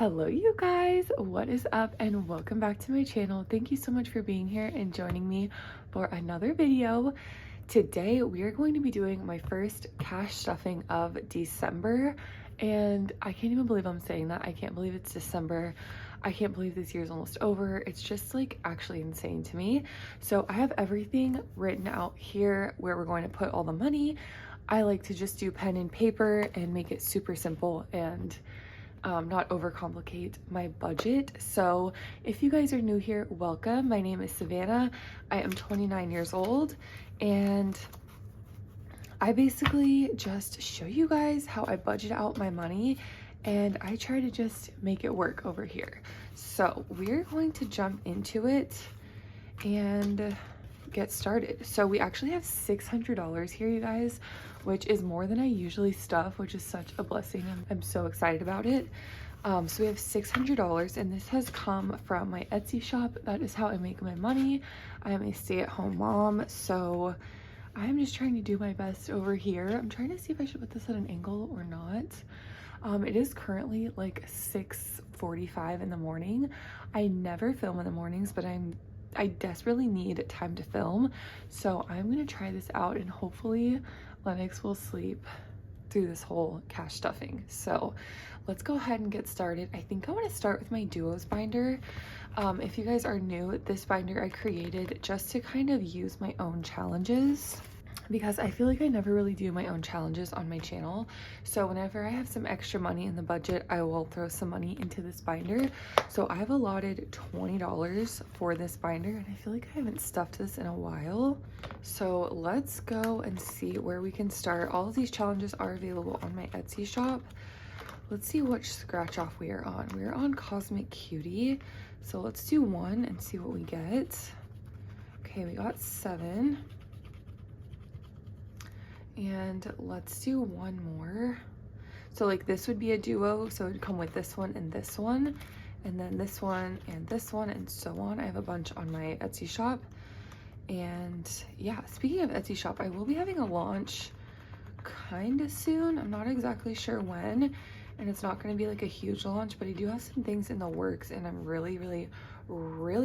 Hello you guys, what is up and welcome back to my channel. Thank you so much for being here and joining me for another video. Today we are going to be doing my first cash stuffing of December, and I can't even believe I'm saying that. I can't believe it's December. I can't believe this year's almost over. It's just like actually insane to me. So I have everything written out here where we're going to put all the money. I like to just do pen and paper and make it super simple and not overcomplicate my budget. So if you guys are new here, welcome. My name is Savannah. I am 29 years old, and I basically just show you guys how I budget out my money, and I try to just make it work over here. So we're going to jump into it and get started. So we actually have $600 here, you guys, which is more than I usually stuff, which is such a blessing. I'm so excited about it. So we have $600, and this has come from my Etsy shop. That is how I make my money. I am a stay-at-home mom, so I'm just trying to do my best over here. I'm trying to see if I should put this at an angle or not. It is currently like 6:45 in the morning. I never film in the mornings, but I desperately need time to film, so I'm gonna try this out, and hopefully Lennox will sleep through this whole cash stuffing. So let's go ahead and get started. I think I want to start with my duos binder. If you guys are new, this binder I created just to kind of use my own challenges, because I feel like I never really do my own challenges on my channel. So whenever I have some extra money in the budget, I will throw some money into this binder. So I've allotted $20 for this binder, and I feel like I haven't stuffed this in a while. So let's go and see where we can start. All of these challenges are available on my Etsy shop. Let's see which scratch off we are on. We are on Cosmic Cutie. So let's do one and see what we get. Okay, we got 7. And let's do one more. So like this would be a duo, so it would come with this one and then this one and so on. I have a bunch on my Etsy shop. And yeah, speaking of Etsy shop, I will be having a launch kind of soon. I'm not exactly sure when, and it's not going to be like a huge launch, but I do have some things in the works, and I'm really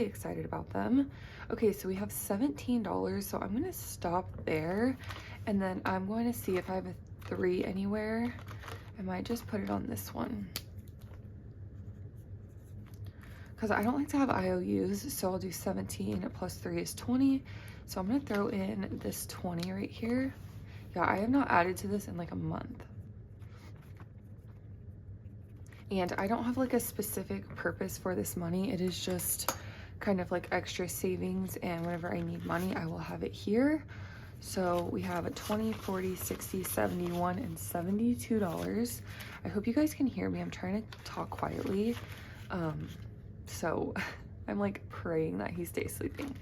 excited about them. Okay, so we have $17, so I'm going to stop there, and then I'm going to see if I have a 3 anywhere. I might just put it on this one, because I don't like to have IOUs, so I'll do 17 plus 3 is 20. So I'm going to throw in this 20 right here. Yeah, I have not added to this in like a month. And I don't have like a specific purpose for this money. It is just kind of like extra savings, and whenever I need money, I will have it here. So we have a 20, 40, 60, 71, and $72. I hope you guys can hear me. I'm trying to talk quietly. So I'm like praying that he stays sleeping.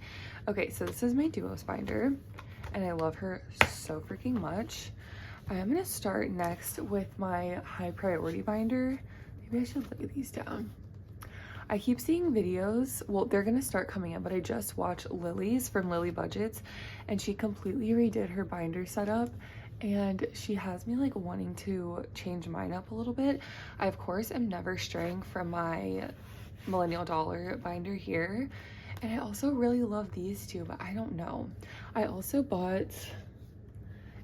Okay, so this is my duos binder, and I love her so freaking much. I am gonna start next with my high priority binder. Maybe I should lay these down. I keep seeing videos, well, they're gonna start coming in, but I just watched Lily's from Lily Budgets, and she completely redid her binder setup, and she has me like wanting to change mine up a little bit. I of course am never straying from my Millennial Dollar binder here, and I also really love these two, but I don't know. I also bought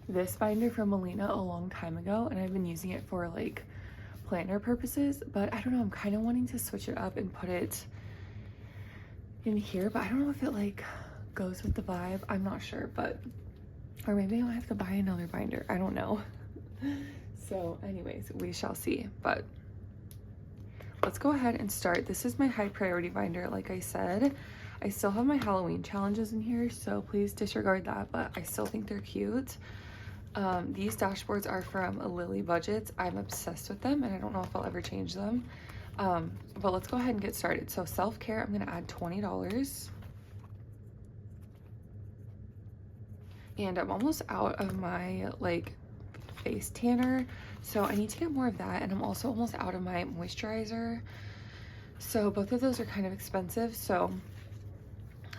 this binder from Melina a long time ago, and I've been using it for like planner purposes, but I don't know, I'm kind of wanting to switch it up and put it in here, but I don't know if it like goes with the vibe. I'm not sure, but or maybe I'll have to buy another binder. I don't know. So anyways, we shall see, but let's go ahead and start. This is my high priority binder. Like I said, I still have my Halloween challenges in here, so please disregard that, but I still think they're cute. These dashboards are from Lily Budgets. I'm obsessed with them, and I don't know if I'll ever change them. But let's go ahead and get started. So self-care, I'm gonna add $20. And I'm almost out of my like face tanner, so I need to get more of that, and I'm also almost out of my moisturizer. So both of those are kind of expensive, so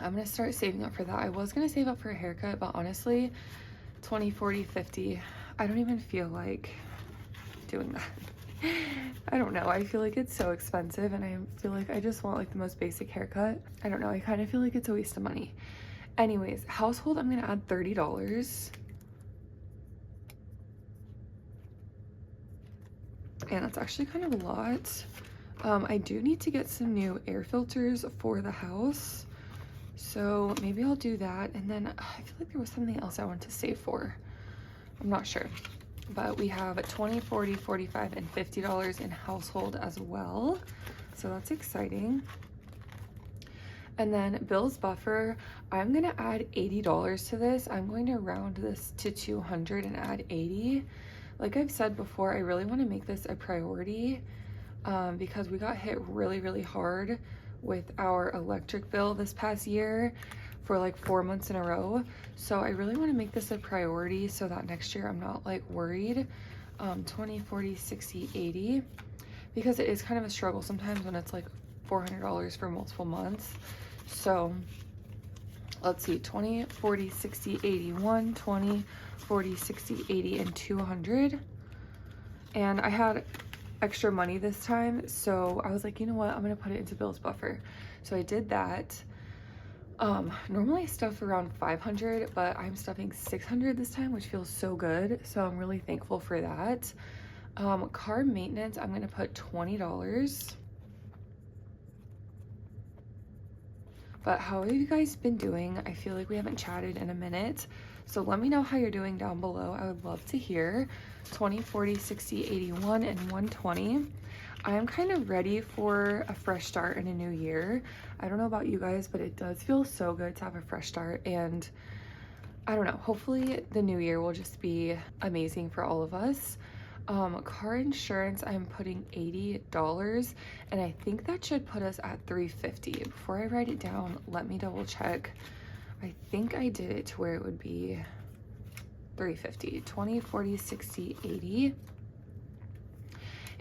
I'm gonna start saving up for that. I was gonna save up for a haircut, but honestly, 20, 40, 50, I don't even feel like doing that. I don't know. I feel like it's so expensive and I feel like I just want like the most basic haircut. I don't know. I kind of feel like it's a waste of money. Anyways, household, I'm going to add $30. And that's actually kind of a lot. I do need to get some new air filters for the house. So maybe I'll do that. And then I feel like there was something else I wanted to save for. I'm not sure. But we have $20, $40, $45, and $50 in household as well. So that's exciting. And then Bill's buffer, I'm gonna add $80 to this. I'm going to round this to 200 and add 80. Like I've said before, I really want to make this a priority because we got hit really, really hard with our electric bill this past year for like 4 months in a row. So I really want to make this a priority so that next year I'm not like worried. 20, 40, 60, 80, because it is kind of a struggle sometimes when it's like $400 for multiple months. So let's see, 20, 40, 60, 80, 1, 20, 40, 60, 80, and 200. And I had extra money this time, so I was like, you know what, I'm gonna put it into Bill's buffer. So I did that. Normally I stuff around 500, but I'm stuffing 600 this time, which feels so good. So I'm really thankful for that. Car maintenance, I'm gonna put $20. But how have you guys been doing? I feel like we haven't chatted in a minute. So let me know how you're doing down below. I would love to hear. 20, 40, 60, 81, and 120. I am kind of ready for a fresh start in a new year. I don't know about you guys, but it does feel so good to have a fresh start. And I don't know, hopefully the new year will just be amazing for all of us. Car insurance, I'm putting $80, and I think that should put us at $350. Before I write it down, let me double check. I think I did it to where it would be $350. 20, 40, 60, 80.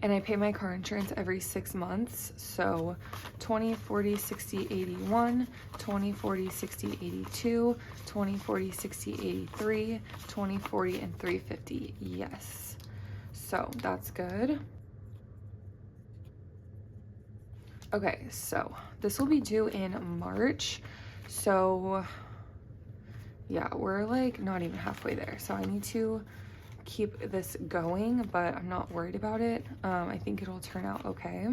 And I pay my car insurance every 6 months. So 20, 40, 60, 81, 20, 40, 60, 82, 20, 40, 60, 83, 20, 40, and $350. Yes. So that's good. Okay, so this will be due in March. So yeah, we're like not even halfway there. So I need to keep this going, but I'm not worried about it. I think it'll turn out okay.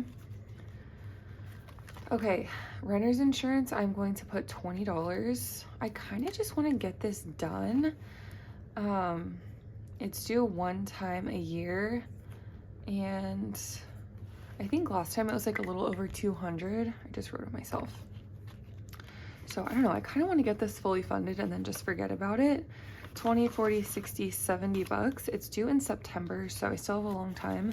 Okay, renter's insurance, I'm going to put $20. I kind of just want to get this done. It's due one time a year, and I think last time it was like a little over 200. I just wrote it myself. So I don't know, I kind of want to get this fully funded and then just forget about it. 20, 40, 60, 70 bucks. It's due in September, so I still have a long time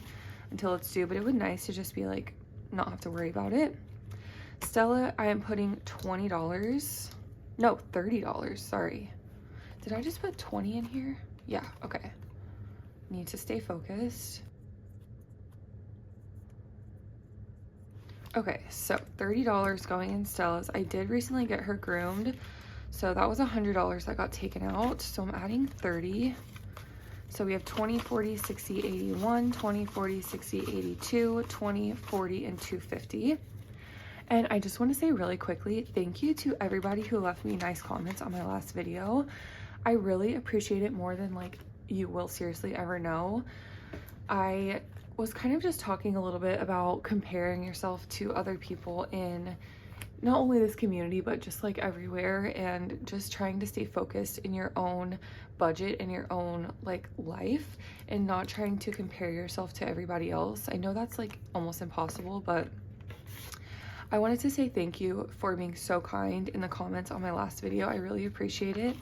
until it's due, but it would be nice to just be like, not have to worry about it. Stella, I am putting $20. No, $30, sorry. Did I just put 20 in here? Yeah, okay. Need to stay focused. Okay, so $30 going in Stella's. I did recently get her groomed, so that was $100 that got taken out. So I'm adding 30. So we have 20, 40, 60, 81, 20, 40, 60, 82, 20, 40, and 250. And I just want to say really quickly, thank you to everybody who left me nice comments on my last video. I really appreciate it more than like you will seriously ever know. I was kind of just talking a little bit about comparing yourself to other people in not only this community, but just like everywhere, and just trying to stay focused in your own budget and your own like life, and not trying to compare yourself to everybody else. I know that's like almost impossible, but I wanted to say thank you for being so kind in the comments on my last video. I really appreciate it.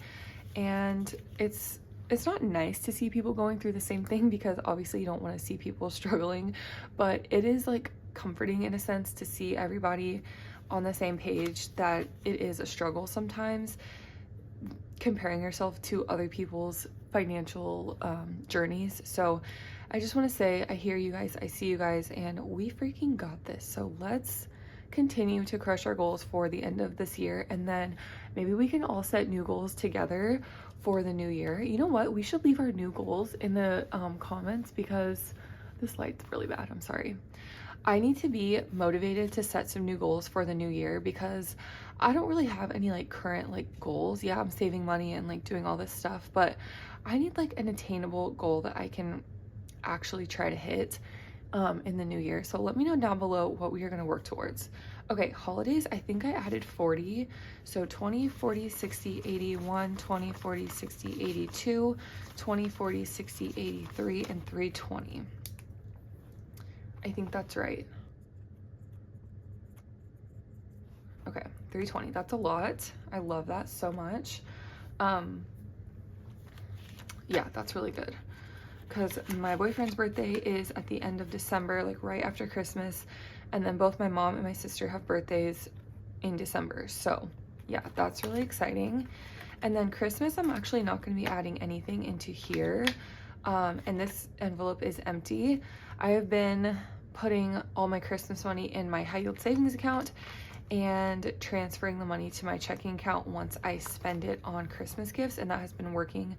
And it's not nice to see people going through the same thing, because obviously you don't want to see people struggling, but it is like comforting in a sense to see everybody on the same page, that it is a struggle sometimes comparing yourself to other people's financial journeys. So I just want to say, I hear you guys, I see you guys, and we freaking got this. So let's continue to crush our goals for the end of this year, and then maybe we can all set new goals together for the new year. You know what, we should leave our new goals in the comments, because This light's really bad, I'm sorry. I need to be motivated to set some new goals for the new year because I don't really have any like current like goals. Yeah, I'm saving money and like doing all this stuff, but I need like an attainable goal that I can actually try to hit in the new year. So let me know down below what we are going to work towards. Okay, holidays, I think I added 40. So 20, 40, 60, 81, 20, 40, 60, 82, 20, 40, 60, 83, and 320. I think that's right. Okay, 320. That's a lot. I love that so much. Yeah, that's really good. Because my boyfriend's birthday is at the end of December, like right after Christmas. And then both my mom and my sister have birthdays in December. So yeah, that's really exciting. And then Christmas, I'm actually not going to be adding anything into here. And this envelope is empty. I have been putting all my Christmas money in my high yield savings account and transferring the money to my checking account once I spend it on Christmas gifts, and that has been working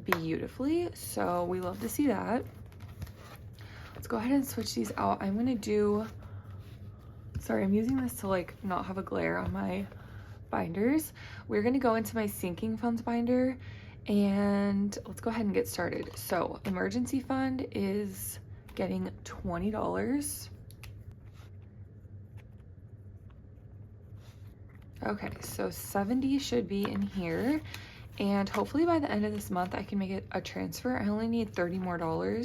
beautifully, so we love to see that. Let's go ahead and switch these out. I'm gonna do, sorry, I'm using this to like not have a glare on my binders. We're gonna go into my sinking funds binder and let's go ahead and get started. So emergency fund is getting $20. Okay, so 70 should be in here, and hopefully by the end of this month I can make it a transfer. I only need $30 more.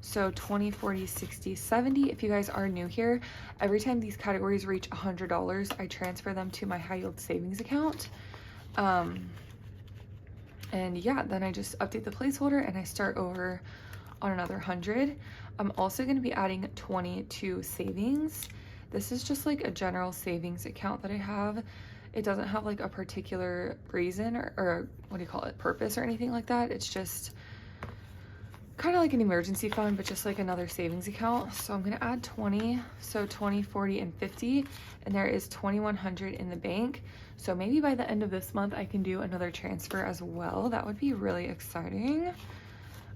So 20, 40, 60, 70. If you guys are new here, every time these categories reach $100, I transfer them to my high yield savings account. And yeah, then I just update the placeholder and I start over on another 100. I'm also going to be adding 20 to savings. This is just like a general savings account that I have. It doesn't have like a particular reason or what do you call it, purpose or anything like that. It's just kind of like an emergency fund, but just like another savings account. So I'm going to add 20. So 20, 40, and 50. And there is 2,100 in the bank. So maybe by the end of this month, I can do another transfer as well. That would be really exciting.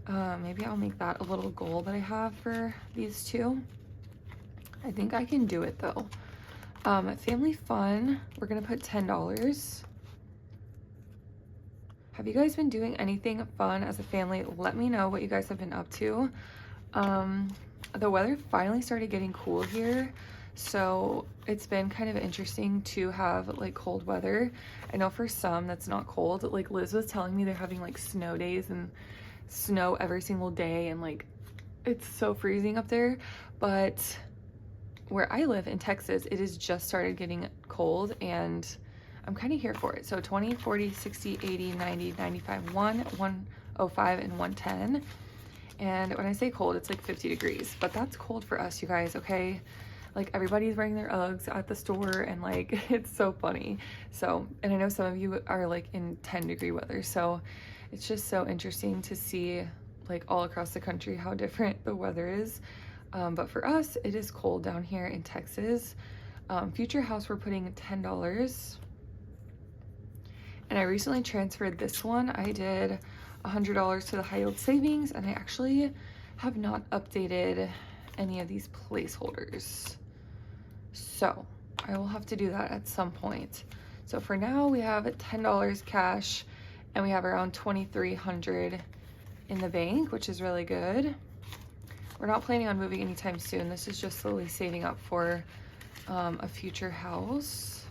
Maybe I'll make that a little goal that I have for these two. I think I can do it though. Family fun, we're gonna put $10. Have you guys been doing anything fun as a family? Let me know what you guys have been up to. The weather finally started getting cool here, so it's been kind of interesting to have like cold weather. I know for some that's not cold. Like Liz was telling me they're having like snow days and snow every single day, and like it's so freezing up there, but where I live in Texas, it has just started getting cold and I'm kind of here for it. So 20, 40, 60, 80, 90, 95, 105, and 110. And when I say cold, it's like 50 degrees, but that's cold for us, you guys, okay? Like everybody's wearing their Uggs at the store and like, it's so funny. So, and I know some of you are like in 10-degree weather. So it's just so interesting to see like all across the country how different the weather is. But for us, it is cold down here in Texas. Future house, we're putting $10. And I recently transferred this one. I did $100 to the high yield savings, and I actually have not updated any of these placeholders. So I will have to do that at some point. So for now, we have $10 cash, and we have around 2,300 in the bank, which is really good. We're not planning on moving anytime soon. This is just slowly saving up for a future house.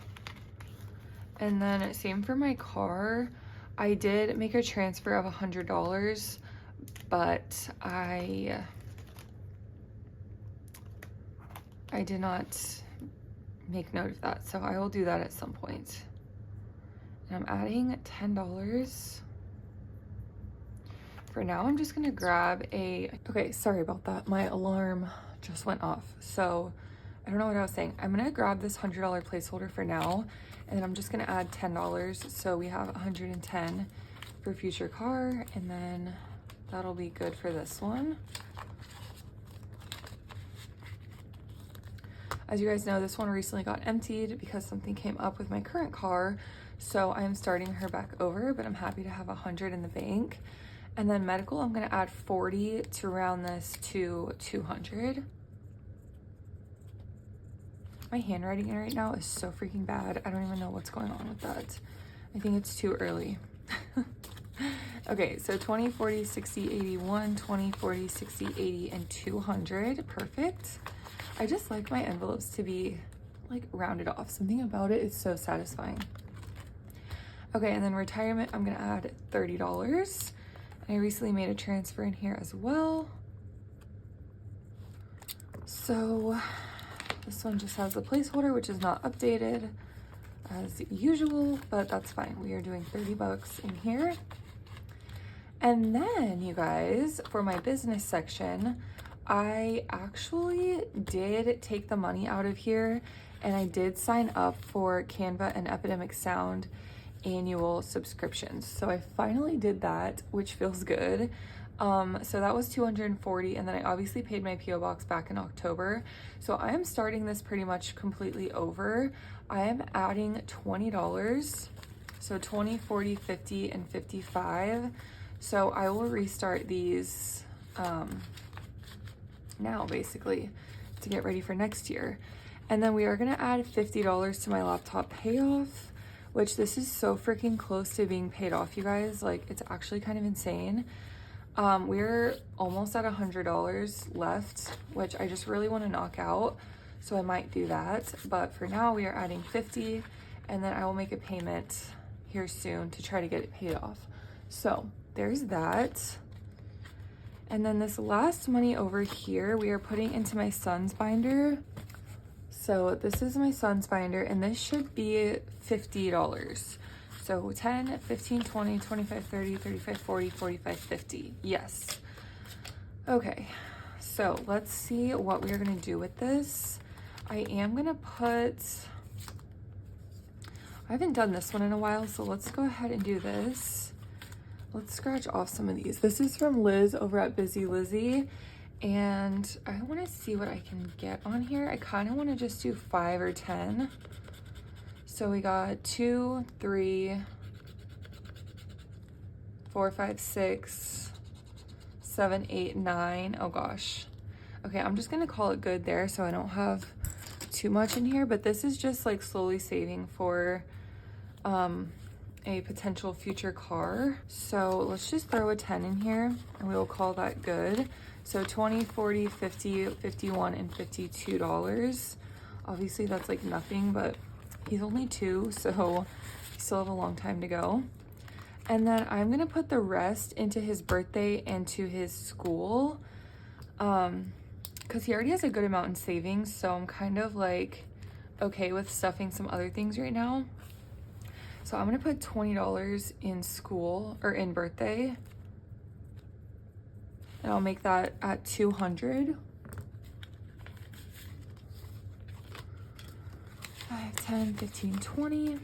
And then same for my car. I did make a transfer of $100, but I did not make note of that. So I will do that at some point. And I'm adding $10. For now, I'm just gonna grab okay, sorry about that. My alarm just went off. So I don't know what I was saying. I'm gonna grab this $100 placeholder for now, and then I'm just gonna add $10. So we have 110 for future car, and then that'll be good for this one. As you guys know, this one recently got emptied because something came up with my current car. So I'm starting her back over, but I'm happy to have 100 in the bank. And then medical, I'm gonna add 40 to round this to 200. My handwriting right now is so freaking bad. I don't even know what's going on with that. I think it's too early. Okay, so 20, 40, 60, 81, 20, 40, 60, 80, and 200. Perfect. I just like my envelopes to be like rounded off. Something about it is so satisfying. Okay, and then retirement, I'm gonna add $30. And I recently made a transfer in here as well. So this one just has the placeholder, which is not updated as usual, but that's fine. We are doing 30 bucks in here. And then you guys, for my business section, I actually did take the money out of here and I did sign up for Canva and Epidemic Sound annual subscriptions. So I finally did that, which feels good. So that was 240, and then I obviously paid my PO box back in October. So I am starting this pretty much completely over. I am adding $20. So 20, 40, 50, and 55. So I will restart these now basically to get ready for next year. And then we are gonna add $50 to my laptop payoff, which this is so freaking close to being paid off, you guys. Like, it's actually kind of insane. We're almost at $100 left, which I just really want to knock out, so I might do that. But for now, we are adding 50, and then I will make a payment here soon to try to get it paid off. So there's that. And then this last money over here, we are putting into my son's binder. So this is my son's binder, and this should be $50. So 10, 15, 20, 25, 30, 35, 40, 45, 50. Yes. Okay, so let's see what we're gonna do with this. I am gonna put, I haven't done this one in a while, so let's go ahead and do this. Let's scratch off some of these. This is from Liz over at Busy Lizzie, and I wanna see what I can get on here. I kinda wanna just do 5 or 10. So we got 2, 3, 4, 5, 6, 7, 8, 9. Oh gosh. Okay, I'm just gonna call it good there so I don't have too much in here, but this is just like slowly saving for a potential future car. So let's just throw a 10 in here and we will call that good. So 20, 40, 50, 51, and $52. Obviously that's like nothing, but he's only 2, so we still have a long time to go. And then I'm gonna put the rest into his birthday and to his school, because he already has a good amount in savings, so I'm kind of like okay with stuffing some other things right now. So I'm gonna put $20 in school, or in birthday, and I'll make that at 200. 5, 10, 15, 20.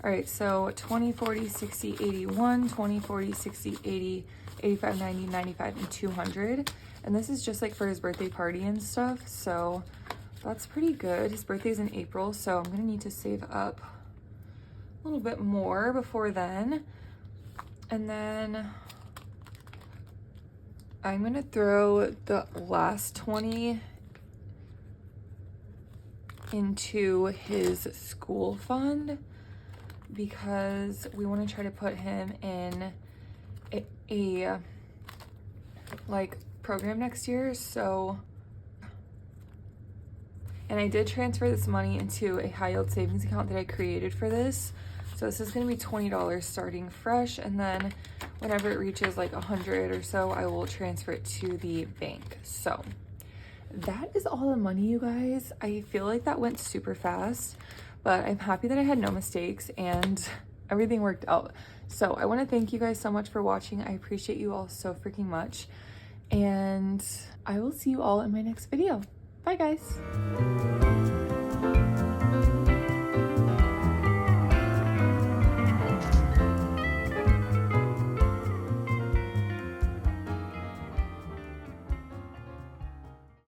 All right, so 20, 40, 60, 81, 20, 40, 60, 80, 85, 90, 95, and 200. And this is just like for his birthday party and stuff, so that's pretty good. His birthday's in April, so I'm gonna need to save up a little bit more before then. And then I'm gonna throw the last 20 into his school fund because we want to try to put him in a like program next year. So, and I did transfer this money into a high yield savings account that I created for this. So this is going to be $20 starting fresh, and then whenever it reaches like 100 or so, I will transfer it to the bank. So that is all the money, you guys. I feel like that went super fast, but I'm happy that I had no mistakes and everything worked out. So I want to thank you guys so much for watching. I appreciate you all so freaking much, and I will see you all in my next video. Bye guys.